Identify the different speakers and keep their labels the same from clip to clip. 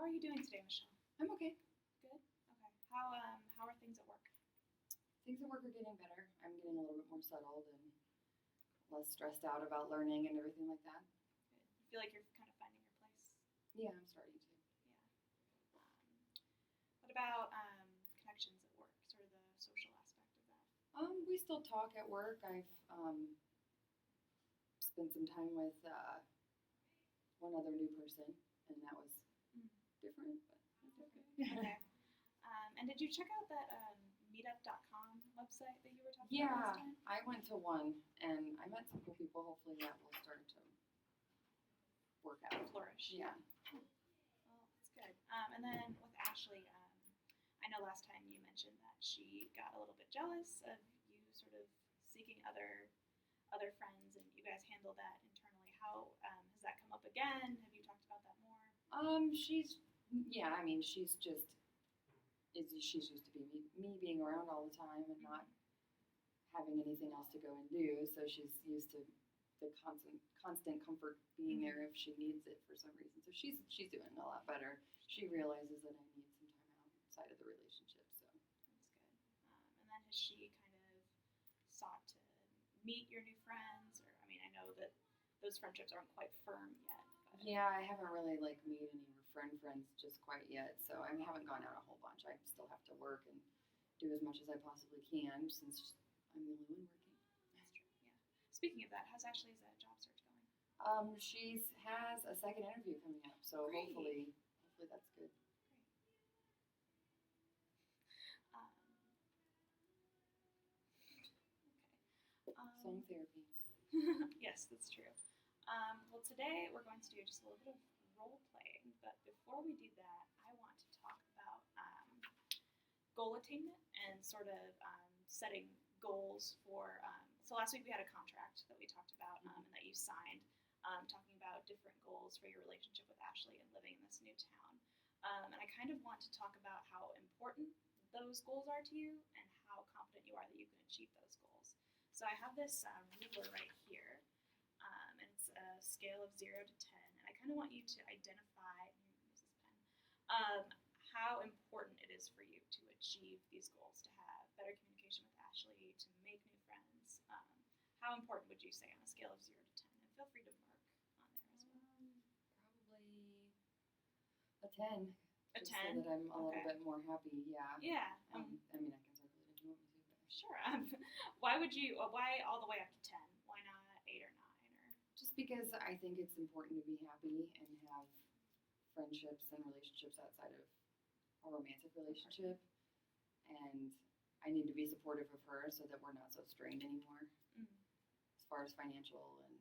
Speaker 1: How are you doing today, Michelle?
Speaker 2: I'm okay.
Speaker 1: Good. Okay. How are things at work?
Speaker 2: Things at work are getting better. I'm getting a little bit more settled and less stressed out about learning and everything like that.
Speaker 1: Good. You feel like you're kind of finding your place.
Speaker 2: Yeah, I'm starting to.
Speaker 1: Yeah. What about connections at work? Sort of the social aspect of that.
Speaker 2: We still talk at work. I've spent some time with one other new person, and that was
Speaker 1: Mm.
Speaker 2: different, but it's okay.
Speaker 1: Okay. And did you check out that meetup.com website that you were talking about
Speaker 2: Yeah,
Speaker 1: last time?
Speaker 2: I went to one, and I met some cool people. Hopefully that will start to work out.
Speaker 1: Flourish.
Speaker 2: Yeah.
Speaker 1: Well, that's good. And then with Ashley, I know last time you mentioned that she got a little bit jealous of you sort of seeking other friends, and you guys handled that internally. How has that come up again? Have you talked about that more?
Speaker 2: She's used to me being around all the time and not having anything else to go and do. So she's used to the constant comfort being there if she needs it for some reason. So she's doing a lot better. She realizes that I need some time outside of the relationship. So
Speaker 1: That's good. And then has she kind of sought to meet your new friends? Or I mean, I know that those friendships aren't quite firm yet. But
Speaker 2: yeah, I haven't really made any friends just quite yet. So I haven't gone out a whole bunch. I still have to work and do as much as I possibly can since I'm the only one working.
Speaker 1: That's true. Yeah. Speaking of that, how's Ashley's job search going?
Speaker 2: She has a second interview coming up, so
Speaker 1: Great.
Speaker 2: hopefully that's good.
Speaker 1: Great. Okay.
Speaker 2: Song therapy.
Speaker 1: Yes, that's true. Well, today we're going to do just a little bit of role playing, but before we do that, I want to talk about goal attainment and sort of setting goals for. So last week we had a contract that we talked about and that you signed, talking about different goals for your relationship with Ashley and living in this new town. And I kind of want to talk about how important those goals are to you and how confident you are that you can achieve those goals. So I have this ruler right here, and it's a scale of 0 to 10. And I kind of want you to identify, use this pen, how important it is for you to achieve these goals, to have better communication with Ashley, to make new friends. How important would you say on a scale of 0 to 10? And feel free to mark on there as well.
Speaker 2: Probably a 10.
Speaker 1: A
Speaker 2: just
Speaker 1: 10?
Speaker 2: So that I'm a little
Speaker 1: Okay.
Speaker 2: bit more happy. Yeah.
Speaker 1: Yeah.
Speaker 2: I mean, I can circle it if you want me to. But
Speaker 1: Sure. Why all the way up to 10? Why not 8 or 9? Or
Speaker 2: just because I think it's important to be happy and have friendships and relationships outside of a romantic relationship, and I need to be supportive of her so that we're not so strained anymore as far as financial and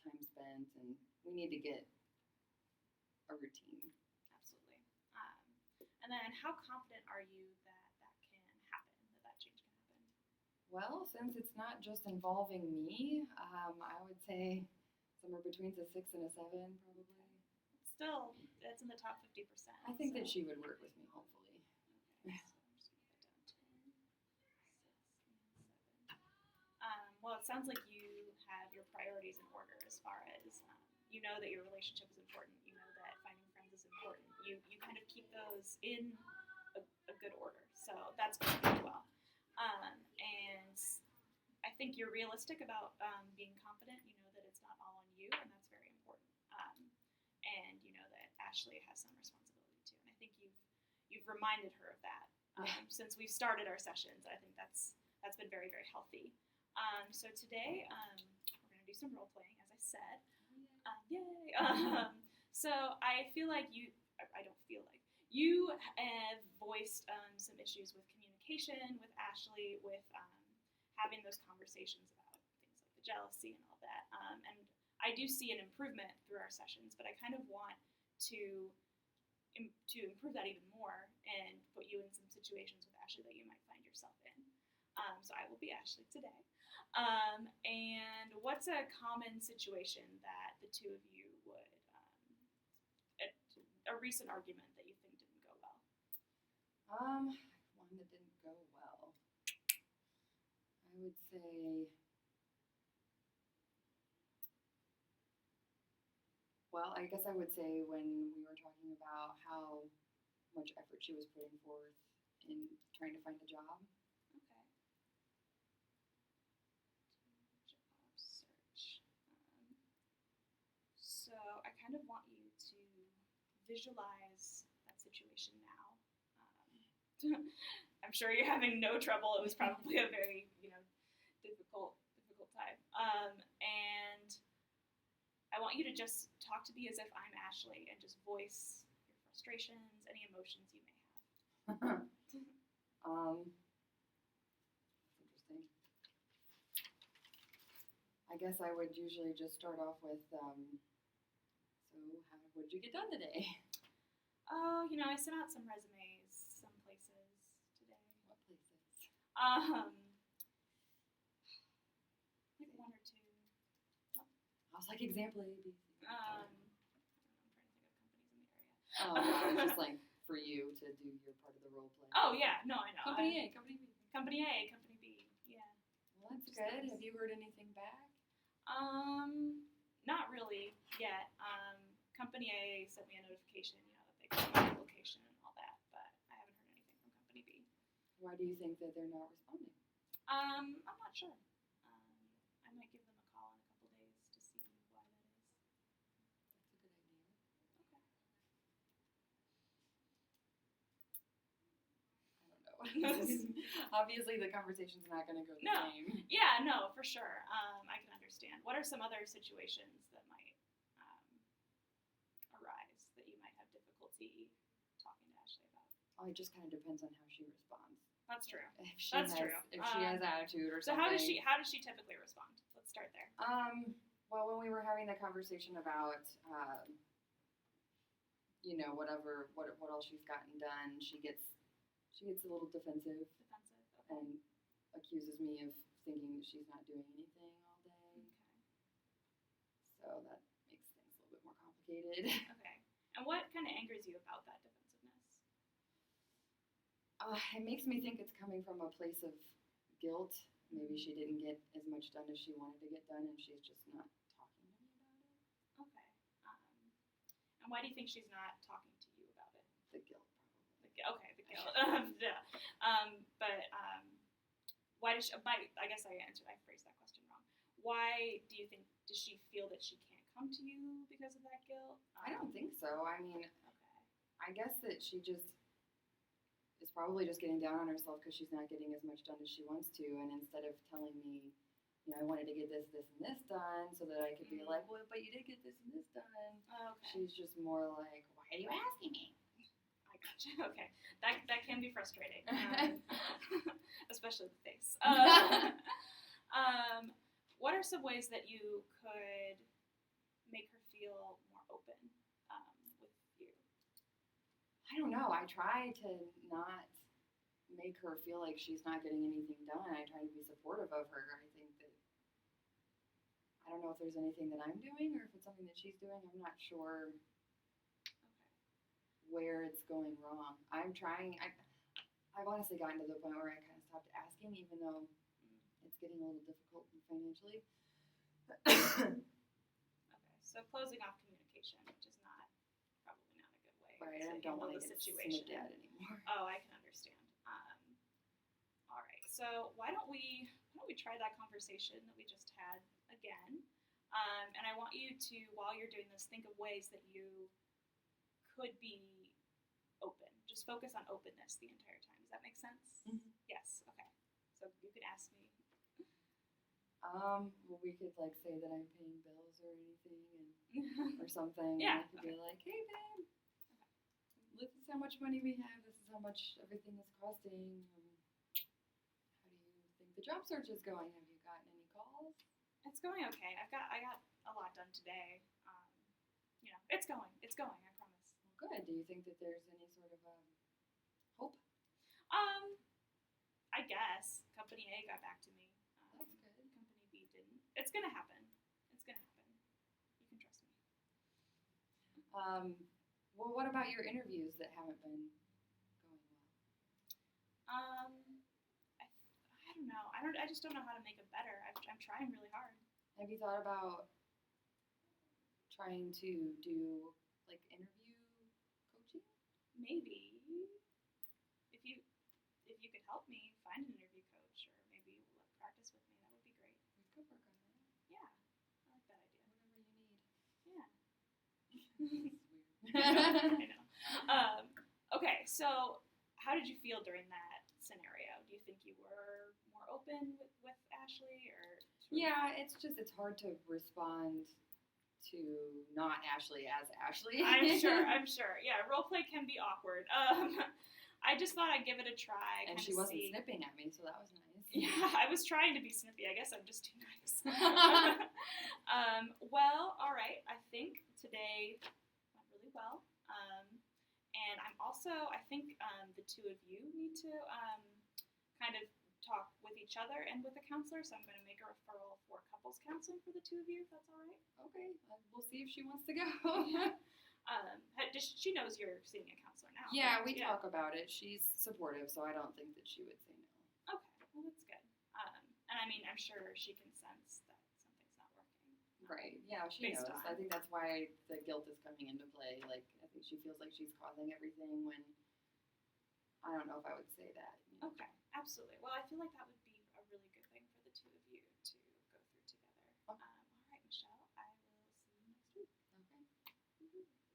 Speaker 2: time spent, and we need to get a routine.
Speaker 1: Absolutely. And then how confident are you that that can happen, that change can happen?
Speaker 2: Well, since it's not just involving me, I would say somewhere between a 6 and a 7, probably.
Speaker 1: Still, it's in the top 50%.
Speaker 2: I think that she would work with me, hopefully.
Speaker 1: Okay, so I'm just going to put down 10, 6, and 7. Well, it sounds like you have your priorities in order as far as you know that your relationship is important. You know that finding friends is important. You kind of keep those in a good order. So that's going really well. And I think you're realistic about being confident. You know that it's not all on you, and that's very important. And you know that Ashley has some responsibility too. And I think you've reminded her of that since we've started our sessions. I think that's been very, very healthy. So today we're going to do some role playing, as I said. Yay! So I feel like I don't feel like you have voiced some issues with communication with Ashley, with having those conversations about things like the jealousy and all that. And I do see an improvement through our sessions, but I kind of want to improve that even more and put you in some situations with Ashley that you might find yourself in. So I will be Ashley today. And what's a common situation that the two of you would, a recent argument that you think didn't go well?
Speaker 2: One that didn't go well. I would say, well, I guess I would say when we were talking about how much effort she was putting forth in trying to find a job.
Speaker 1: Okay. Job search. So I kind of want you to visualize that situation now. I'm sure you're having no trouble. It was probably a very, difficult time. And I want you to just talk to me as if I'm Ashley and just voice your frustrations, any emotions you may have.
Speaker 2: Interesting. I guess I would usually just start off with, so what'd you get done today?
Speaker 1: Oh, I sent out some resumes, some places today.
Speaker 2: What places?
Speaker 1: Like one or two.
Speaker 2: I was like, example A, B, C.
Speaker 1: I'm trying to think of companies in the area.
Speaker 2: Oh, no, just like for you to do your part of the role play.
Speaker 1: Oh yeah, no, I know.
Speaker 2: Company A, Company B.
Speaker 1: Company A, Company B. Yeah.
Speaker 2: Well, that's good. Have you heard anything back?
Speaker 1: Not really yet. Company A sent me a notification, that they got my application and all that, but I haven't heard anything from Company B.
Speaker 2: Why do you think that they're not responding?
Speaker 1: I'm not sure. I might give them a call in a couple days to see why that is.
Speaker 2: That's a good idea.
Speaker 1: Okay.
Speaker 2: I don't know. Obviously, the conversation's not going to go the same.
Speaker 1: Yeah, no, for sure. I can understand. What are some other situations that might arise that you might have difficulty talking to Ashley about?
Speaker 2: Oh, it just kind of depends on how she responds.
Speaker 1: That's true.
Speaker 2: If she has attitude or
Speaker 1: so
Speaker 2: something.
Speaker 1: So how does she typically respond? Let's start there.
Speaker 2: Well, when we were having the conversation about, what all she's gotten done, she gets a little defensive.
Speaker 1: Okay.
Speaker 2: And accuses me of thinking that she's not doing anything all day.
Speaker 1: Okay.
Speaker 2: So that makes things a little bit more complicated.
Speaker 1: Okay. And what kind of angers you about that defensiveness?
Speaker 2: It makes me think it's coming from a place of guilt. Maybe she didn't get as much done as she wanted to get done, and she's just not talking to me about it.
Speaker 1: Okay. And why do you think she's not talking to you about it?
Speaker 2: The guilt, probably.
Speaker 1: The guilt. Yeah. Why does she? I guess I phrased that question wrong. Why do you think? Does she feel that she can't come to you because of that guilt?
Speaker 2: I don't think so. I mean,
Speaker 1: okay.
Speaker 2: I guess that she just is probably just getting down on herself because she's not getting as much done as she wants to, and instead of telling me, I wanted to get this, this, and this done, so that I could be like, well, but you did get this and this done.
Speaker 1: Okay.
Speaker 2: She's just more like, why are you asking me?
Speaker 1: I gotcha. Okay, that can be frustrating, especially the face. What are some ways that you could make her feel more open with you?
Speaker 2: I don't know. I try to not make her feel like she's not getting anything done. I try to be supportive of her. I think that I don't know if there's anything that I'm doing or if it's something that she's doing. I'm not sure where it's going wrong. I'm trying. I've honestly gotten to the point where I kind of stopped asking, even though it's getting a little difficult financially.
Speaker 1: Okay, so closing off communication, which is probably not a good way
Speaker 2: right,
Speaker 1: to
Speaker 2: I don't
Speaker 1: handle
Speaker 2: want
Speaker 1: the
Speaker 2: to
Speaker 1: situation.
Speaker 2: Get anymore.
Speaker 1: Oh, I can understand. All right, so why don't we try that conversation that we just had again? And I want you to, while you're doing this, think of ways that you could be open. Just focus on openness the entire time. Does that make sense?
Speaker 2: Mm-hmm.
Speaker 1: Yes. Okay. So you could ask me.
Speaker 2: Well, we could say that I'm paying bills or anything, or something.
Speaker 1: Yeah.
Speaker 2: And I could be like, hey, babe, this is how much money we have. This is how much everything is costing. How do you think the job search is going? Have you gotten any calls?
Speaker 1: It's going okay. I got a lot done today. It's going. I promise.
Speaker 2: Well, good. Do you think that there's any sort of hope?
Speaker 1: I guess Company A got back to me.
Speaker 2: That's good.
Speaker 1: Company B didn't. It's gonna happen. You can trust me.
Speaker 2: Well, what about your interviews that haven't been going well?
Speaker 1: I don't know. I just don't know how to make it better. I'm trying really hard.
Speaker 2: Have you thought about trying to do interview coaching?
Speaker 1: Maybe. help me find an interview coach or maybe practice with me, that would be great.
Speaker 2: We could work on that.
Speaker 1: Yeah, I like that idea.
Speaker 2: Whatever you need.
Speaker 1: Yeah.
Speaker 2: It's weird.
Speaker 1: I know. Okay, so how did you feel during that scenario? Do you think you were more open with Ashley, or?
Speaker 2: Yeah, it's hard to respond to not Ashley as Ashley.
Speaker 1: I'm sure. Yeah, role play can be awkward. I just thought I'd give it a try.
Speaker 2: And she wasn't snipping at me, so that was nice.
Speaker 1: Yeah, I was trying to be snippy. I guess I'm just too nice. Well, all right. I think today went really well. And I think the two of you need to kind of talk with each other and with a counselor. So I'm going to make a referral for couples counseling for the two of you, if that's all right.
Speaker 2: Okay, we'll see if she wants to go.
Speaker 1: She knows you're seeing a counselor now.
Speaker 2: Yeah,
Speaker 1: correct?
Speaker 2: we talk about it. She's supportive, so I don't think that she would say no.
Speaker 1: Okay, well that's good. And I mean, I'm sure she can sense that something's not working.
Speaker 2: Right. Yeah, she knows.
Speaker 1: On.
Speaker 2: I think that's why the guilt is coming into play. Like, I think she feels like she's causing everything when I don't know if I would say that.
Speaker 1: Okay, absolutely. Well, I feel like that would